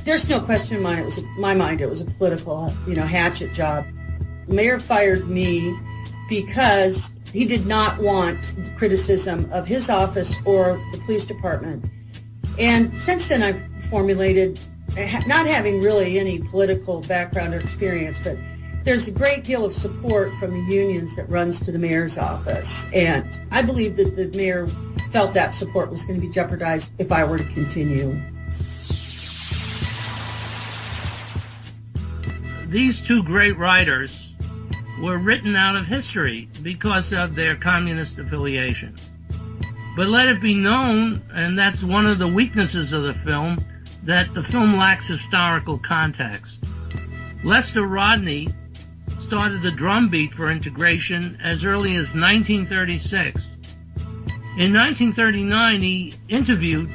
There's no question in my mind it was a political, hatchet job. The mayor fired me because he did not want the criticism of his office or the police department. And since then I've formulated, not having really any political background or experience, but there's a great deal of support from the unions that runs to the mayor's office. And I believe that the mayor felt that support was going to be jeopardized if I were to continue. These two great writers were written out of history because of their communist affiliation. But let it be known, and that's one of the weaknesses of the film, that the film lacks historical context. Lester Rodney started the drumbeat for integration as early as 1936. In 1939, he interviewed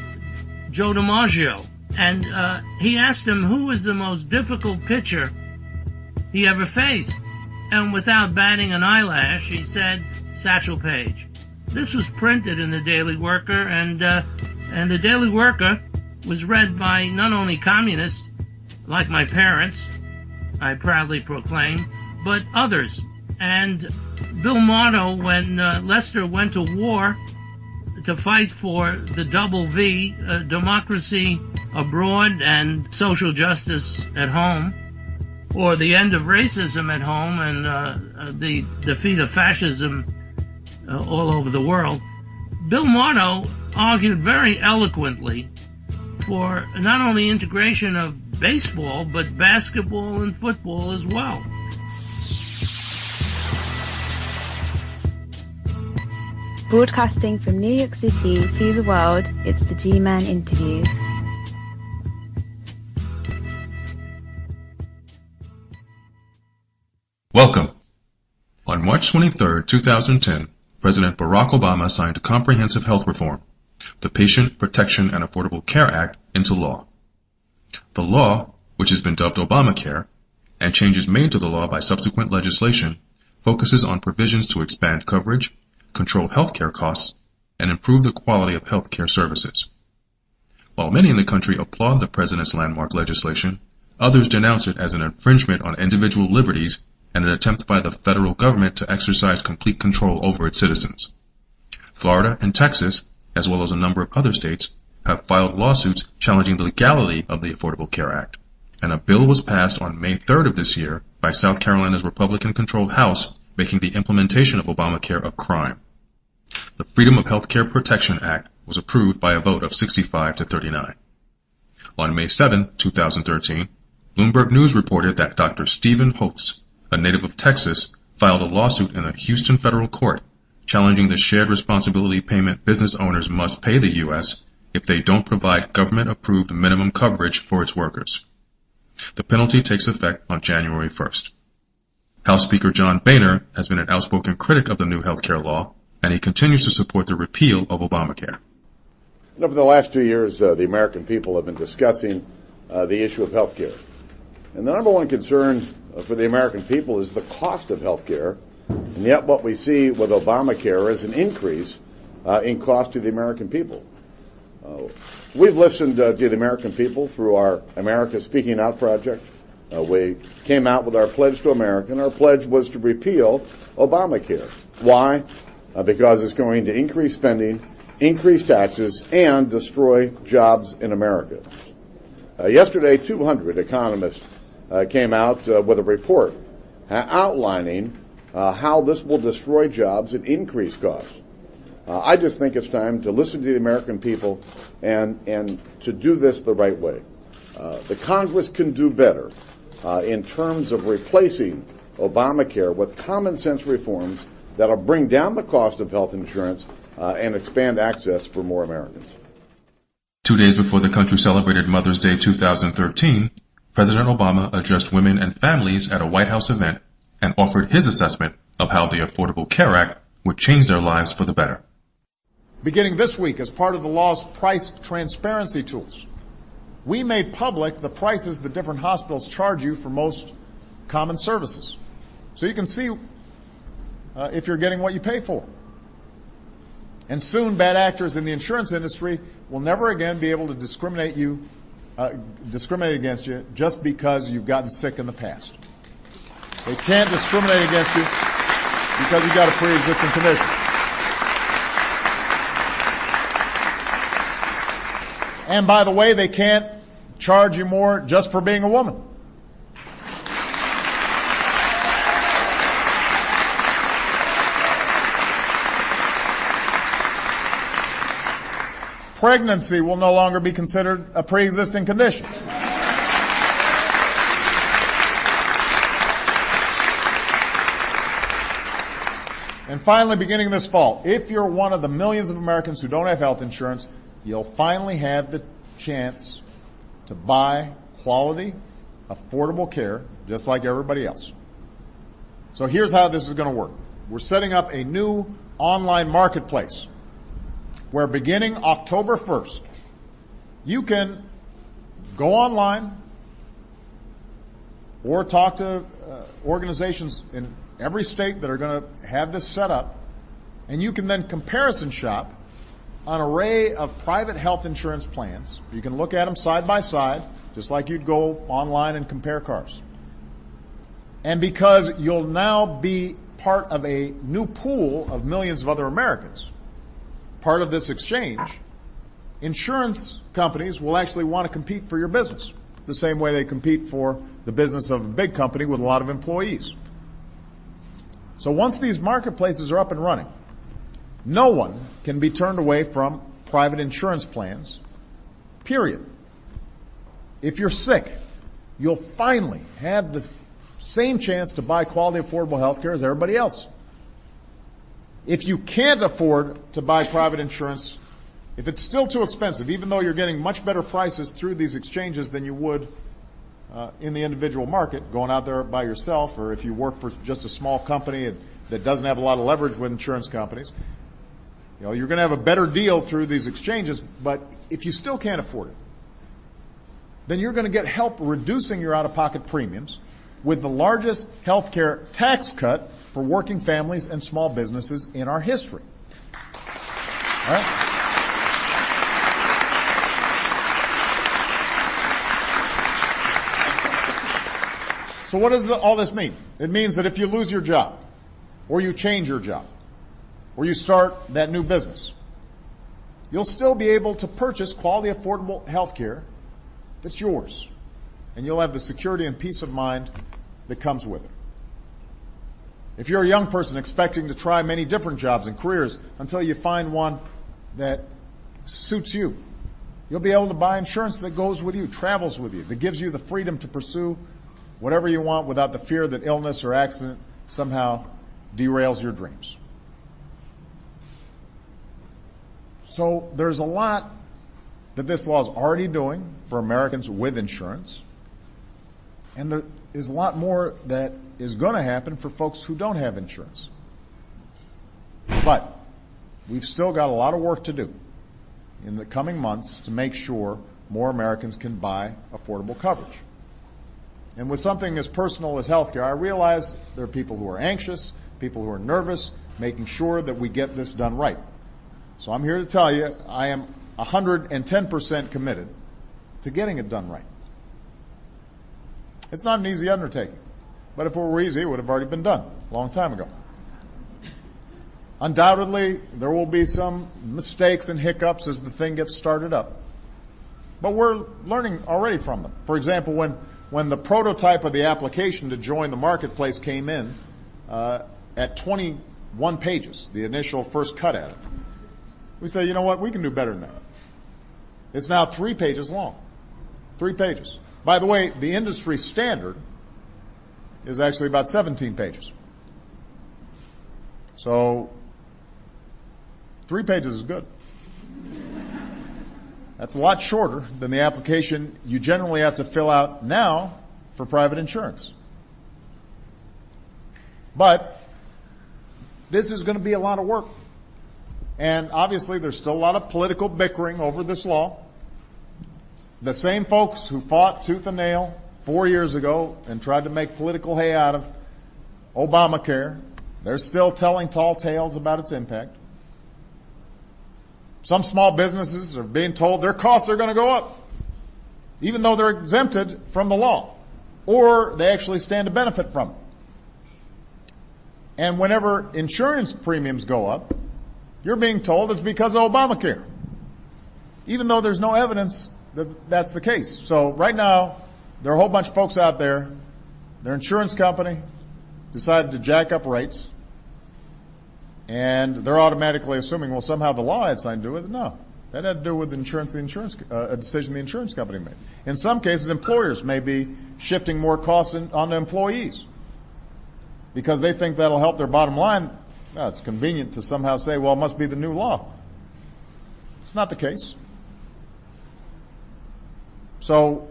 Joe DiMaggio, and he asked him who was the most difficult pitcher he ever faced. And without batting an eyelash, he said, Satchel Paige. This was printed in the Daily Worker, and the Daily Worker was read by not only communists, like my parents, I proudly proclaim, but others. And Bill Motto, when Lester went to war to fight for the double V, democracy abroad and social justice at home, or the end of racism at home and the defeat of fascism all over the world, Bill Motto argued very eloquently for not only integration of baseball, but basketball and football as well. Broadcasting from New York City to the world, it's the G-Man Interviews. Welcome. On March 23, 2010, President Barack Obama signed a comprehensive health reform, the Patient Protection and Affordable Care Act, into law. The law, which has been dubbed Obamacare, and changes made to the law by subsequent legislation, focuses on provisions to expand coverage, control healthcare costs, and improve the quality of healthcare services. While many in the country applaud the president's landmark legislation, others denounce it as an infringement on individual liberties and an attempt by the federal government to exercise complete control over its citizens. Florida and Texas, as well as a number of other states, have filed lawsuits challenging the legality of the Affordable Care Act, and a bill was passed on May 3rd of this year by South Carolina's Republican-controlled House, making the implementation of Obamacare a crime. The Freedom of Healthcare Protection Act was approved by a vote of 65 to 39. On May 7, 2013, Bloomberg News reported that Dr. Stephen Holtz, a native of Texas, filed a lawsuit in a Houston federal court challenging the shared responsibility payment business owners must pay the U.S. if they don't provide government-approved minimum coverage for its workers. The penalty takes effect on January 1st. House Speaker John Boehner has been an outspoken critic of the new healthcare law, and he continues to support the repeal of Obamacare. Over the last 2 years, the American people have been discussing the issue of healthcare. And the number one concern for the American people is the cost of health care, and yet what we see with Obamacare is an increase in cost to the American people. We've listened to the American people through our America Speaking Out project. We came out with our pledge to America, and our pledge was to repeal Obamacare. Why? Because it's going to increase spending, increase taxes, and destroy jobs in America. Yesterday, 200 economists came out with a report outlining how this will destroy jobs and increase costs. I just think it's time to listen to the American people and to do this the right way. The Congress can do better in terms of replacing Obamacare with common sense reforms that will bring down the cost of health insurance and expand access for more Americans. 2 days before the country celebrated Mother's Day 2013, President Obama addressed women and families at a White House event and offered his assessment of how the Affordable Care Act would change their lives for the better. Beginning this week, as part of the law's price transparency tools, we made public the prices that different hospitals charge you for most common services. So you can see if you're getting what you pay for. And soon, bad actors in the insurance industry will never again be able to discriminate you discriminate against you just because you've gotten sick in the past. They can't discriminate against you because you've got a pre-existing condition. And by the way, they can't charge you more just for being a woman. Pregnancy will no longer be considered a pre-existing condition. And finally, beginning this fall, if you're one of the millions of Americans who don't have health insurance, you'll finally have the chance to buy quality, affordable care just like everybody else. So here's how this is going to work. We're setting up a new online marketplace where beginning October 1st, you can go online or talk to organizations in every state that are going to have this set up, and you can then comparison shop an array of private health insurance plans. You can look at them side by side, just like you'd go online and compare cars. And because you'll now be part of a new pool of millions of other Americans, part of this exchange, insurance companies will actually want to compete for your business, the same way they compete for the business of a big company with a lot of employees. So once these marketplaces are up and running, no one can be turned away from private insurance plans, period. If you're sick, you'll finally have the same chance to buy quality, affordable health care as everybody else. If you can't afford to buy private insurance, if it's still too expensive, even though you're getting much better prices through these exchanges than you would in the individual market, going out there by yourself, or if you work for just a small company that doesn't have a lot of leverage with insurance companies, you're going to have a better deal through these exchanges. But if you still can't afford it, then you're going to get help reducing your out-of-pocket premiums with the largest health care tax cut for working families and small businesses in our history. All right? So what does all this mean? It means that if you lose your job, or you change your job, or you start that new business, you'll still be able to purchase quality, affordable health care that's yours. And you'll have the security and peace of mind that comes with it. If you're a young person expecting to try many different jobs and careers until you find one that suits you, you'll be able to buy insurance that goes with you, travels with you, that gives you the freedom to pursue whatever you want without the fear that illness or accident somehow derails your dreams. So there's a lot that this law is already doing for Americans with insurance, and there is a lot more that is going to happen for folks who don't have insurance. But we've still got a lot of work to do in the coming months to make sure more Americans can buy affordable coverage. And with something as personal as healthcare, I realize there are people who are anxious, people who are nervous, making sure that we get this done right. So I'm here to tell you I am 110% committed to getting it done right. It's not an easy undertaking, but if it were easy, it would have already been done a long time ago. Undoubtedly, there will be some mistakes and hiccups as the thing gets started up, but we're learning already from them. For example, when the prototype of the application to join the marketplace came in at 21 pages, the initial first cut at it, we say, you know what, we can do better than that. It's now 3 pages long. 3 pages. By the way, the industry standard is actually about 17 pages. So 3 pages is good. That's a lot shorter than the application you generally have to fill out now for private insurance. But this is going to be a lot of work. And obviously there's still a lot of political bickering over this law. The same folks who fought tooth and nail 4 years ago and tried to make political hay out of Obamacare, they're still telling tall tales about its impact. Some small businesses are being told their costs are going to go up. even though they're exempted from the law, or they actually stand to benefit from it. And whenever insurance premiums go up, you're being told it's because of Obamacare, even though there's no evidence that that's the case. So right now, there are a whole bunch of folks out there, their insurance company decided to jack up rates, and they're automatically assuming, well, somehow the law had something to do with it. No. That had to do with a decision the insurance company made. In some cases, employers may be shifting more costs on the employees because they think that'll help their bottom line. Well, it's convenient to somehow say, well, it must be the new law. It's not the case. So,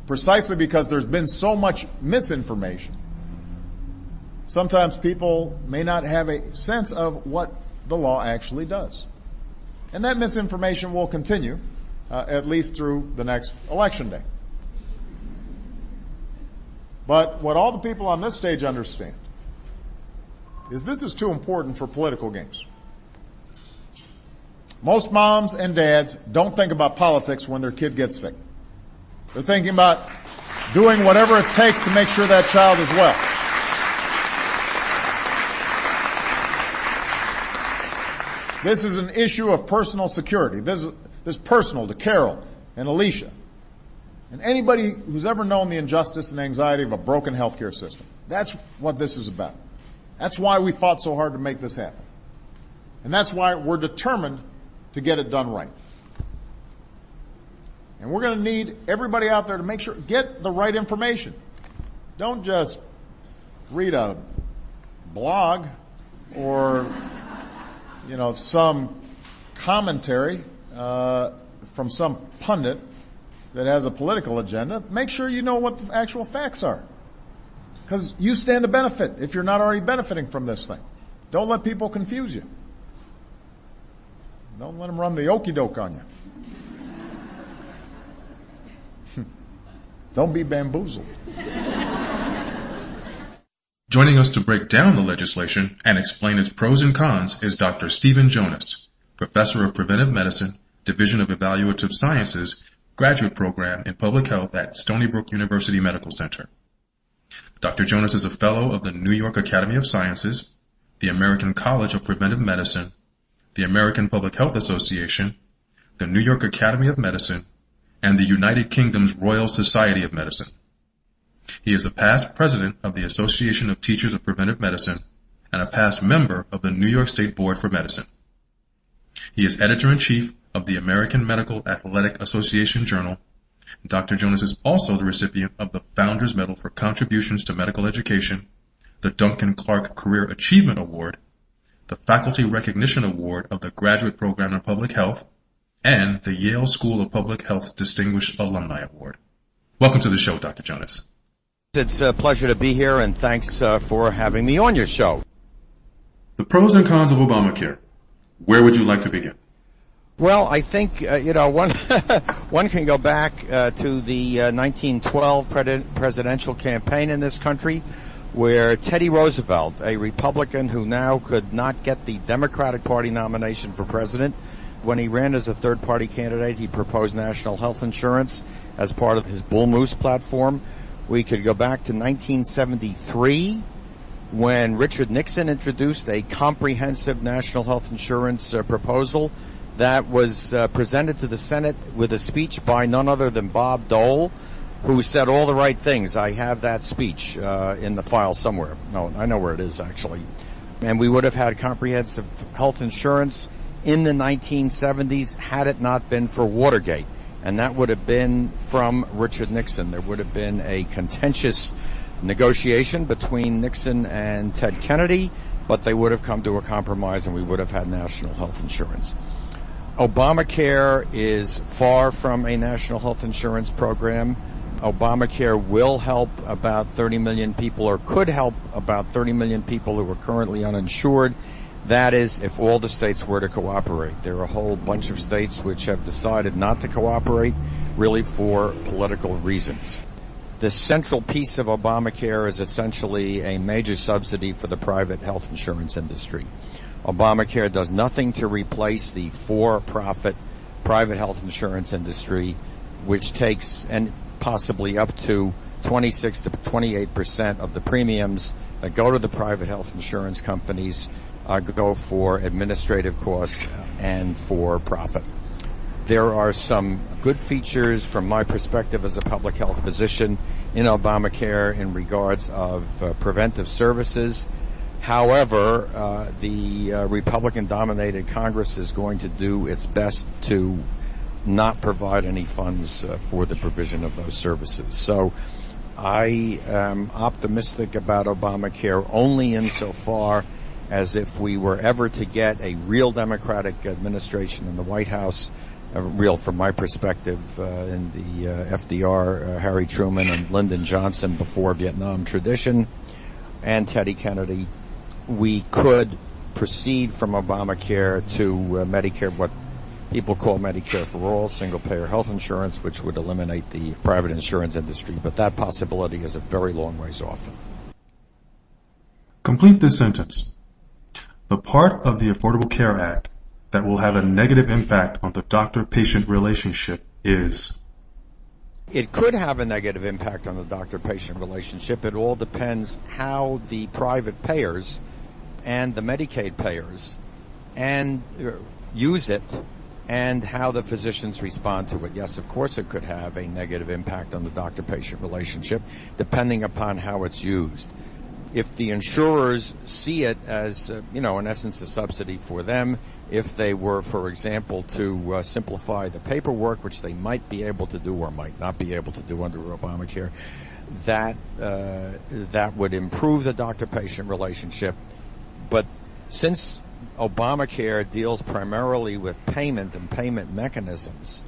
precisely because there's been so much misinformation, sometimes people may not have a sense of what the law actually does. And that misinformation will continue, at least through the next election day. But what all the people on this stage understand is this is too important for political games. Most moms and dads don't think about politics when their kid gets sick. They're thinking about doing whatever it takes to make sure that child is well. This is an issue of personal security. This is personal to Carol and Alicia and anybody who's ever known the injustice and anxiety of a broken healthcare system. That's what this is about. That's why we fought so hard to make this happen. And that's why we're determined to get it done right. And we're going to need everybody out there to make sure, get the right information. Don't just read a blog or some commentary from some pundit that has a political agenda. Make sure you know what the actual facts are. Because you stand to benefit if you're not already benefiting from this thing. Don't let people confuse you. Don't let them run the okey doke on you. Don't be bamboozled. Joining us to break down the legislation and explain its pros and cons is Dr. Stephen Jonas, Professor of Preventive Medicine, Division of Evaluative Sciences, Graduate Program in Public Health at Stony Brook University Medical Center. Dr. Jonas is a Fellow of the New York Academy of Sciences, the American College of Preventive Medicine, the American Public Health Association, the New York Academy of Medicine, and the United Kingdom's Royal Society of Medicine. He is a past president of the Association of Teachers of Preventive Medicine and a past member of the New York State Board for Medicine. He is editor-in-chief of the American Medical Athletic Association Journal. Dr. Jonas is also the recipient of the Founders Medal for Contributions to Medical Education, the Duncan Clark Career Achievement Award, the Faculty Recognition Award of the Graduate Program in Public Health, and the Yale School of Public Health Distinguished Alumni Award. Welcome to the show, Dr. Jonas. It's a pleasure to be here, and thanks for having me on your show. The pros and cons of Obamacare. Where would you like to begin? Well, I think, one can go back to the 1912 presidential campaign in this country, where Teddy Roosevelt, a Republican who now could not get the Democratic Party nomination for president, when he ran as a third-party candidate, he proposed national health insurance as part of his Bull Moose platform. We could go back to 1973 when Richard Nixon introduced a comprehensive national health insurance proposal that was presented to the Senate with a speech by none other than Bob Dole, who said all the right things. I have that speech in the file somewhere. No, I know where it is, actually. And we would have had comprehensive health insurance in the 1970s had it not been for Watergate. And that would have been from Richard Nixon. There would have been a contentious negotiation between Nixon and Ted Kennedy, but they would have come to a compromise and we would have had national health insurance. Obamacare is far from a national health insurance program. Obamacare will help about 30 million people, or could help about 30 million people who are currently uninsured. That is, if all the states were to cooperate. There are a whole bunch of states which have decided not to cooperate, really for political reasons. The central piece of Obamacare is essentially a major subsidy for the private health insurance industry. Obamacare does nothing to replace the for-profit private health insurance industry. which takes and possibly up to 26 to 28% of the premiums that go to the private health insurance companies go for administrative costs and for profit. There are some good features from my perspective as a public health physician in Obamacare in regards of preventive services. However, the Republican-dominated Congress is going to do its best to not provide any funds for the provision of those services. So I am optimistic about Obamacare only insofar as if we were ever to get a real Democratic administration in the White House, real from my perspective in the FDR, Harry Truman, and Lyndon Johnson before Vietnam tradition, and Teddy Kennedy, we could proceed from Obamacare to Medicare, what people call Medicare for All, single-payer health insurance, which would eliminate the private insurance industry. But that possibility is a very long ways off. Complete this sentence. The part of the Affordable Care Act that will have a negative impact on the doctor-patient relationship is... It could have a negative impact on the doctor-patient relationship. It all depends how the private payers and the Medicaid payers and use it and how the physicians respond to it. Yes, of course it could have a negative impact on the doctor-patient relationship, depending upon how it's used. If the insurers see it as, in essence, a subsidy for them, if they were, for example, to simplify the paperwork, which they might be able to do or might not be able to do under Obamacare, that would improve the doctor-patient relationship. But since Obamacare deals primarily with payment and payment mechanisms,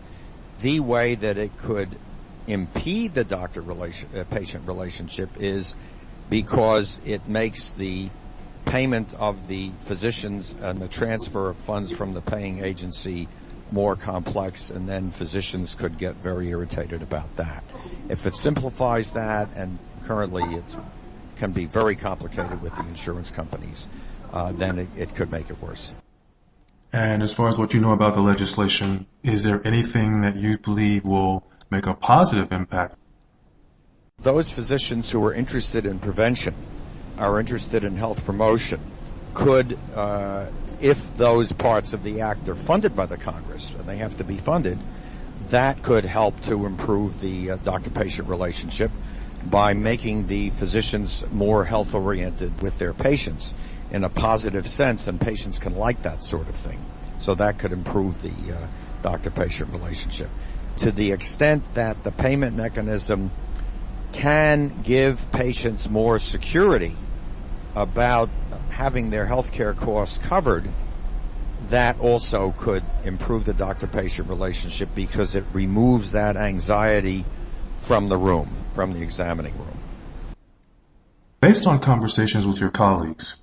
the way that it could impede the doctor-patient relationship is because it makes the payment of the physicians and the transfer of funds from the paying agency more complex, and then physicians could get very irritated about that. If it simplifies that, and currently it can be very complicated with the insurance companies, then it could make it worse. And as far as what you know about the legislation, is there anything that you believe will make a positive impact? Those physicians who are interested in prevention, are interested in health promotion, could, if those parts of the act are funded by the Congress, and they have to be funded, that could help to improve the doctor-patient relationship by making the physicians more health-oriented with their patients in a positive sense, and patients can like that sort of thing. So that could improve the doctor-patient relationship. To the extent that the payment mechanism can give patients more security about having their health care costs covered, that also could improve the doctor-patient relationship because it removes that anxiety from the room, from the examining room. Based on conversations with your colleagues,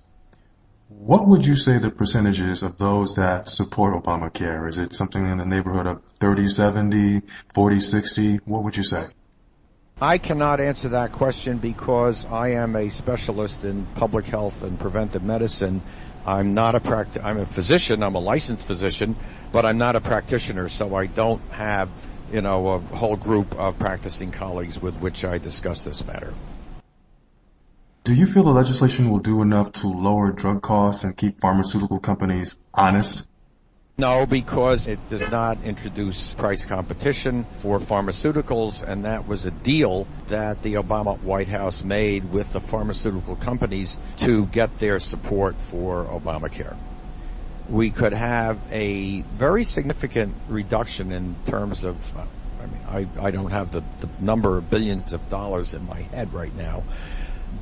what would you say the percentage is of those that support Obamacare? Is it something in the neighborhood of 30-70, 40-60? What would you say? I cannot answer that question because I am a specialist in public health and preventive medicine. I'm a physician, I'm a licensed physician, but I'm not a practitioner, so I don't have, a whole group of practicing colleagues with which I discuss this matter. Do you feel the legislation will do enough to lower drug costs and keep pharmaceutical companies honest? No, because it does not introduce price competition for pharmaceuticals, and that was a deal that the Obama White House made with the pharmaceutical companies to get their support for Obamacare. We could have a very significant reduction in terms of, I don't have the number of billions of dollars in my head right now,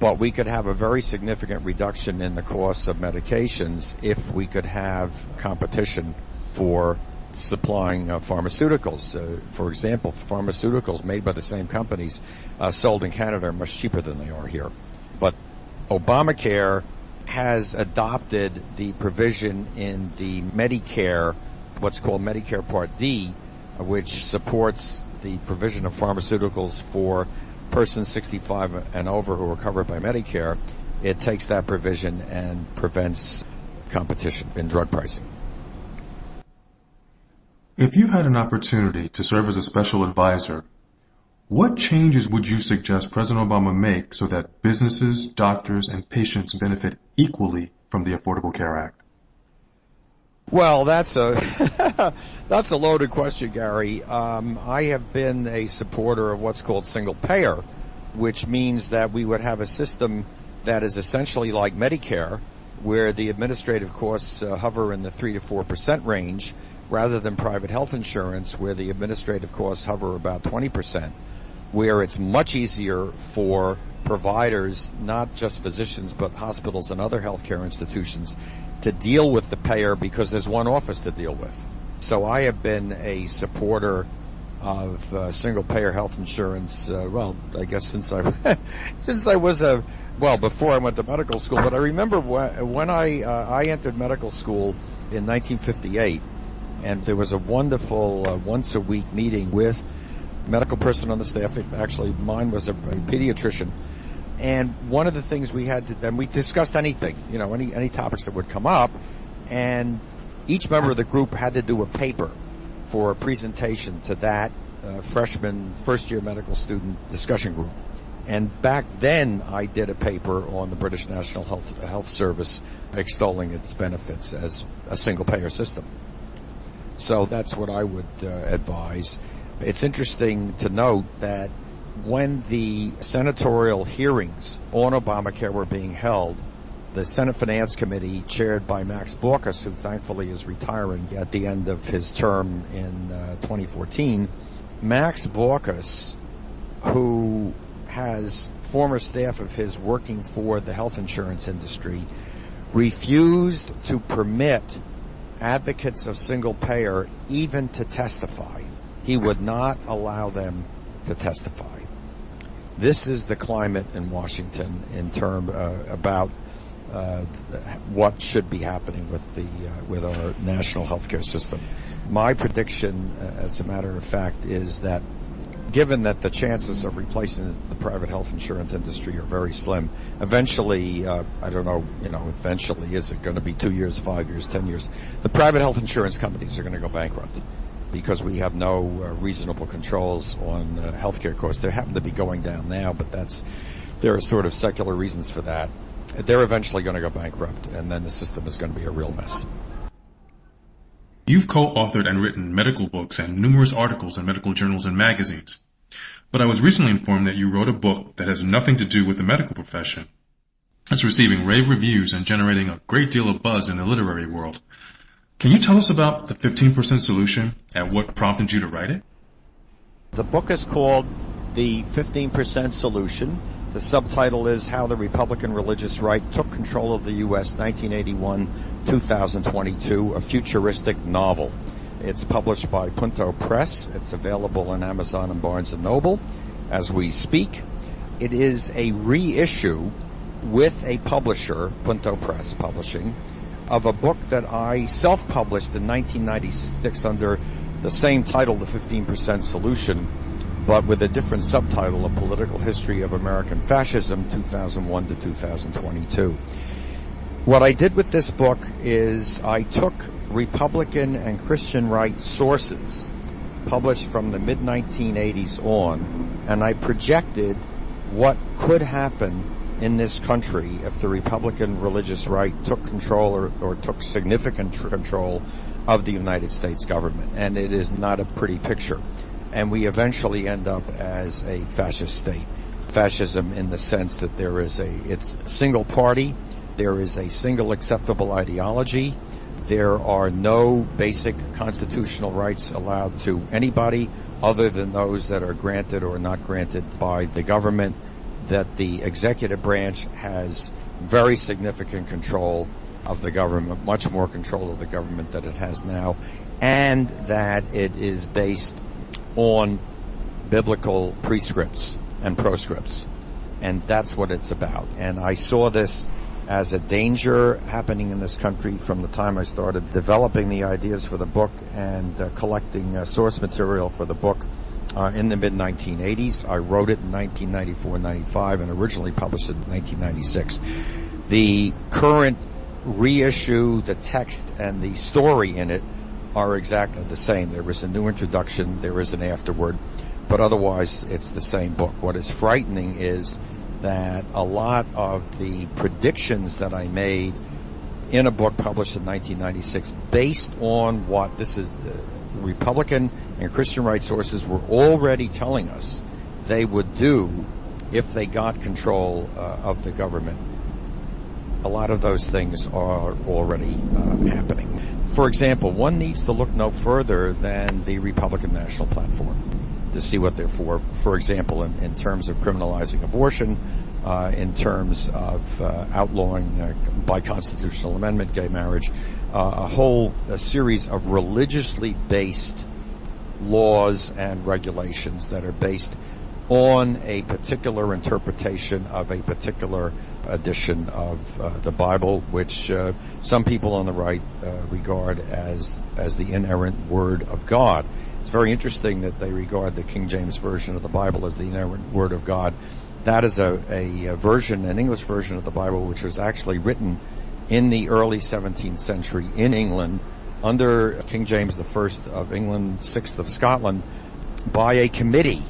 but we could have a very significant reduction in the cost of medications if we could have competition for supplying pharmaceuticals. For example, pharmaceuticals made by the same companies sold in Canada are much cheaper than they are here. But Obamacare has adopted the provision in the Medicare, what's called Medicare Part D, which supports the provision of pharmaceuticals for persons 65 and over who are covered by Medicare. It takes that provision and prevents competition in drug pricing. If you had an opportunity to serve as a special advisor, what changes would you suggest President Obama make so that businesses, doctors, and patients benefit equally from the Affordable Care Act? Well, that's a that's a loaded question, Gary. I have been a supporter of what's called single payer, which means that we would have a system that is essentially like Medicare, where the administrative costs hover in the 3 to 4% range, rather than private health insurance, where the administrative costs hover about 20%, where it's much easier for providers, not just physicians, but hospitals and other healthcare institutions, to deal with the payer because there's one office to deal with. So I have been a supporter of single-payer health insurance, well, I guess since I was before I went to medical school. But I remember when I entered medical school in 1958, and there was a wonderful once-a-week meeting with medical person on the staff. Actually, mine was a pediatrician. And one of the things we had to, then we discussed anything, any topics that would come up, and each member of the group had to do a paper for a presentation to that freshman, first-year medical student discussion group. And back then, I did a paper on the British National Health Service extolling its benefits as a single-payer system. So that's what I would advise. It's interesting to note that when the senatorial hearings on Obamacare were being held, the Senate Finance Committee, chaired by Max Baucus, who thankfully is retiring at the end of his term in 2014, Max Baucus, who has former staff of his working for the health insurance industry, refused to permit advocates of single payer even to testify. He would not allow them to testify. This is the climate in Washington in term about what should be happening with our national healthcare system. My prediction, as a matter of fact, is that given that the chances of replacing the private health insurance industry are very slim, eventually, I don't know, eventually, is it going to be 2 years, 5 years, 10 years? The private health insurance companies are going to go bankrupt because we have no reasonable controls on healthcare costs. They happen to be going down now, but there are sort of secular reasons for that. They're eventually going to go bankrupt, and then the system is going to be a real mess. You've co-authored and written medical books and numerous articles in medical journals and magazines. But I was recently informed that you wrote a book that has nothing to do with the medical profession. It's receiving rave reviews and generating a great deal of buzz in the literary world. Can you tell us about the 15% solution and what prompted you to write it? The book is called The 15% Solution. The subtitle is How the Republican Religious Right Took Control of the U.S. 1981-2022, a futuristic novel. It's published by Punto Press. It's available on Amazon and Barnes & Noble as we speak. It is a reissue with a publisher, Punto Press Publishing, of a book that I self-published in 1996 under the same title, The 15% Solution, but with a different subtitle, A Political History of American Fascism, 2001 to 2022. What I did with this book is I took Republican and Christian right sources published from the mid-1980s on, and I projected what could happen in this country if the Republican religious right took control or took significant control of the United States government. And it is not a pretty picture. And we eventually end up as a fascist state. Fascism in the sense that it's a single party, there is a single acceptable ideology, there are no basic constitutional rights allowed to anybody other than those that are granted or not granted by the government, that the executive branch has very significant control of the government, much more control of the government than it has now, and that it is based on biblical prescripts and proscripts. And that's what it's about. And I saw this as a danger happening in this country from the time I started developing the ideas for the book and collecting source material for the book in the mid-1980s. I wrote it in 1994-95 and originally published it in 1996. The current reissue, the text and the story in it are exactly the same. There is a new introduction, there is an afterword, but otherwise it's the same book. What is frightening is that a lot of the predictions that I made in a book published in 1996, based on what this is, Republican and Christian rights sources were already telling us they would do if they got control of the government. A lot of those things are already happening. For example, one needs to look no further than the Republican National Platform to see what they're for. For example, in terms of criminalizing abortion, in terms of outlawing by constitutional amendment gay marriage, a series of religiously based laws and regulations that are based on a particular interpretation of a particular edition of the Bible, which some people on the right regard as the inerrant Word of God. It's very interesting that they regard the King James Version of the Bible as the inerrant Word of God. That is a version, an English version of the Bible, which was actually written in the early 17th century in England under King James I of England, VI of Scotland, by a committee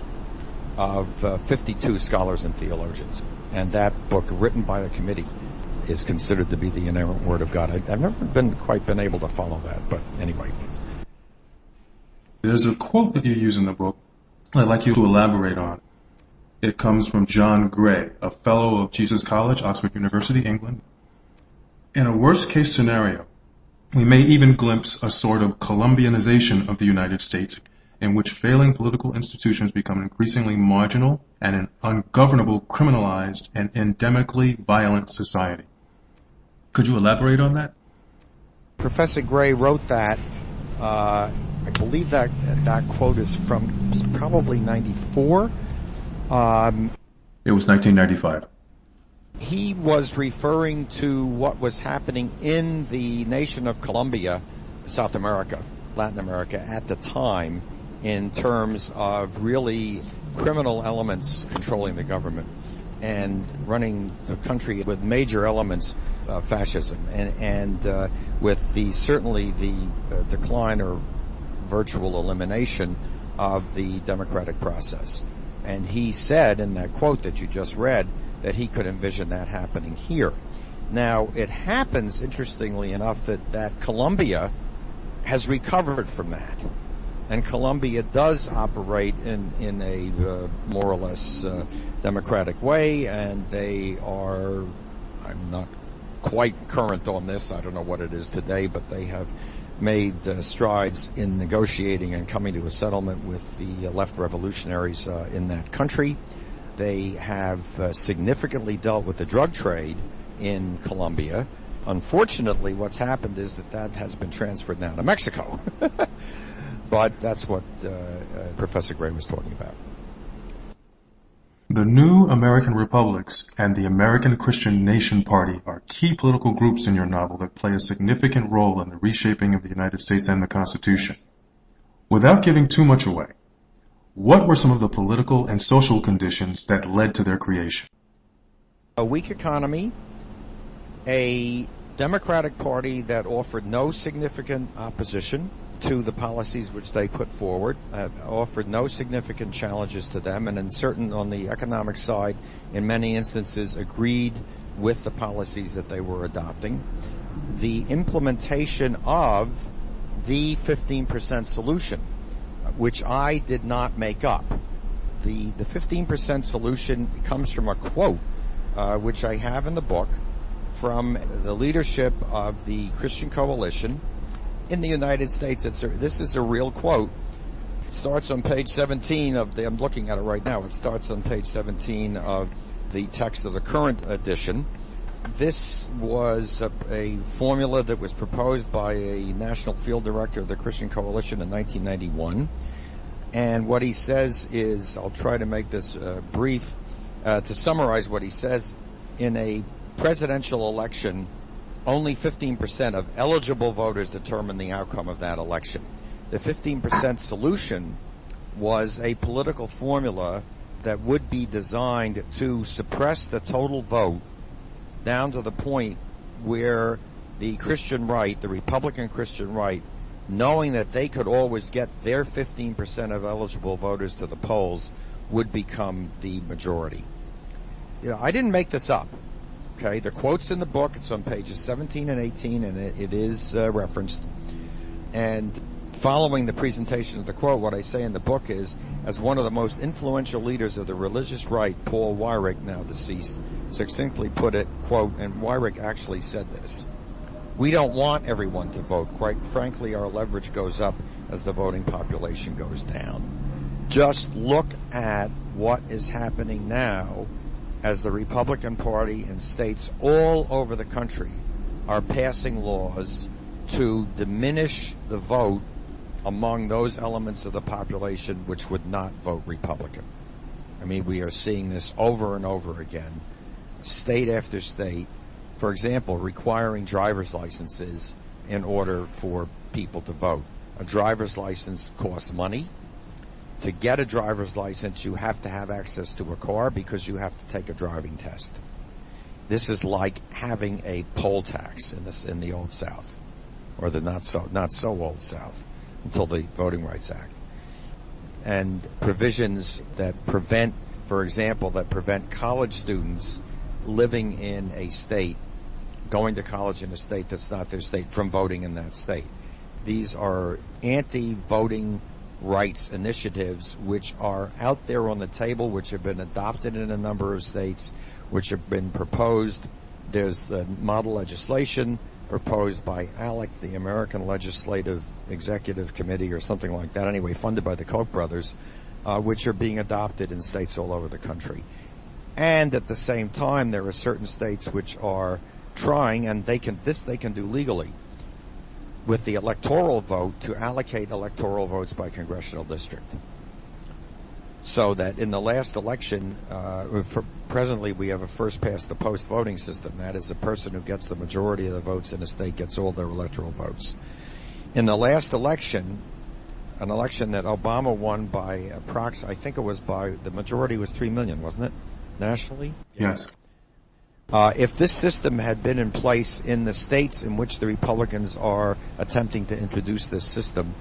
of 52 scholars and theologians. And that book, written by a committee, is considered to be the inerrant Word of God. I've never quite been able to follow that, but anyway. There's a quote that you use in the book I'd like you to elaborate on. It comes from John Gray, a fellow of Jesus College, Oxford University, England. In a worst-case scenario, we may even glimpse a sort of Columbianization of the United States, in which failing political institutions become increasingly marginal and an ungovernable, criminalized, and endemically violent society. Could you elaborate on that? Professor Gray wrote that. I believe that quote is from probably 94. It was 1995. He was referring to what was happening in the nation of Colombia, South America, Latin America at the time, in terms of really criminal elements controlling the government and running the country with major elements of fascism and with certainly the decline or virtual elimination of the democratic process. And he said in that quote that you just read that he could envision that happening here. Now, it happens, interestingly enough, that Colombia has recovered from that. And Colombia does operate in a more or less democratic way, and they are, I'm not quite current on this, I don't know what it is today, but they have made strides in negotiating and coming to a settlement with the left revolutionaries in that country. They have significantly dealt with the drug trade in Colombia. Unfortunately, what's happened is that has been transferred now to Mexico. But that's what Professor Gray was talking about. The new American Republics and the American Christian Nation Party are key political groups in your novel that play a significant role in the reshaping of the United States and the Constitution. Without giving too much away, what were some of the political and social conditions that led to their creation? A weak economy, a Democratic Party that offered no significant opposition to the policies which they put forward, offered no significant challenges to them, and on the economic side, in many instances, agreed with the policies that they were adopting. The implementation of the 15% solution, which I did not make up. The 15% solution comes from a quote, which I have in the book, from the leadership of the Christian Coalition in the United States. This is a real quote. It starts on page 17 I'm looking at it right now. It starts on page 17 of the text of the current edition. This was a formula that was proposed by a national field director of the Christian Coalition in 1991. And what he says is, I'll try to make this brief, to summarize what he says, in a presidential election, only 15% of eligible voters determine the outcome of that election. The 15% solution was a political formula that would be designed to suppress the total vote down to the point where the Christian right, the Republican Christian right, knowing that they could always get their 15% of eligible voters to the polls, would become the majority. You know, I didn't make this up. Okay, the quote's in the book. It's on pages 17 and 18, and it is referenced. And following the presentation of the quote, what I say in the book is, as one of the most influential leaders of the religious right, Paul Weyrich, now deceased, succinctly put it, quote, and Weyrich actually said this: "We don't want everyone to vote. Quite frankly, our leverage goes up as the voting population goes down." Just look at what is happening now as the Republican Party and states all over the country are passing laws to diminish the vote among those elements of the population which would not vote Republican. I mean, we are seeing this over and over again, state after state. For example, requiring driver's licenses in order for people to vote. A driver's license costs money. To get a driver's license, you have to have access to a car because you have to take a driving test. This is like having a poll tax in the Old South, or the not so old South, until the Voting Rights Act. And provisions that prevent, for example, college students living in a state, going to college in a state that's not their state, from voting in that state. These are anti-voting rights initiatives which are out there on the table, which have been adopted in a number of states, which have been proposed. There's the model legislation proposed by ALEC, the American Legislative Executive Committee, or something like that, anyway, funded by the Koch brothers, which are being adopted in states all over the country. And at the same time, there are certain states which are trying, and they can do legally, with the electoral vote, to allocate electoral votes by congressional district. So that in the last election, presently we have a first-past-the-post voting system. That is, the person who gets the majority of the votes in a state gets all their electoral votes. In the last election, an election that Obama won by I think it was the majority was 3 million, wasn't it, nationally? Yes. If this system had been in place in the states in which the Republicans are attempting to introduce this system,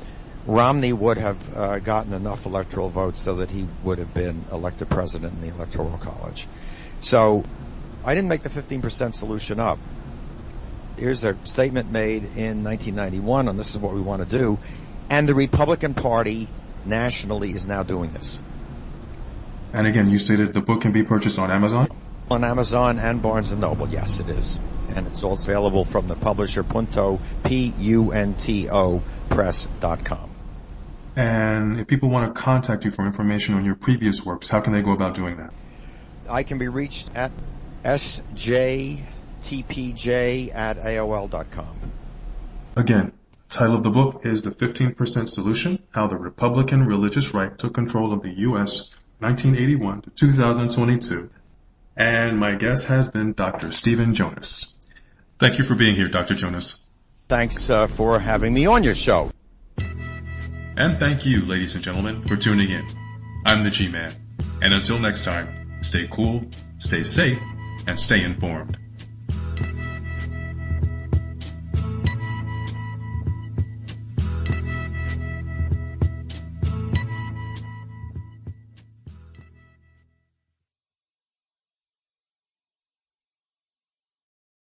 Romney would have gotten enough electoral votes so that he would have been elected president in the Electoral College. So I didn't make the 15% solution up. Here's a statement made in 1991 on this is what we want to do, and the Republican Party nationally is now doing this. And again, you stated the book can be purchased on Amazon? On Amazon and Barnes & Noble, yes, it is. And it's also available from the publisher Punto, Punto, press.com. And if people want to contact you for information on your previous works, how can they go about doing that? I can be reached at sjtpj@aol.com. Again, the title of the book is The 15% Solution, How the Republican Religious Right Took Control of the U.S. 1981 to 2022. And my guest has been Dr. Stephen Jonas. Thank you for being here, Dr. Jonas. Thanks for having me on your show. And thank you, ladies and gentlemen, for tuning in. I'm the G-Man. And until next time, stay cool, stay safe, and stay informed.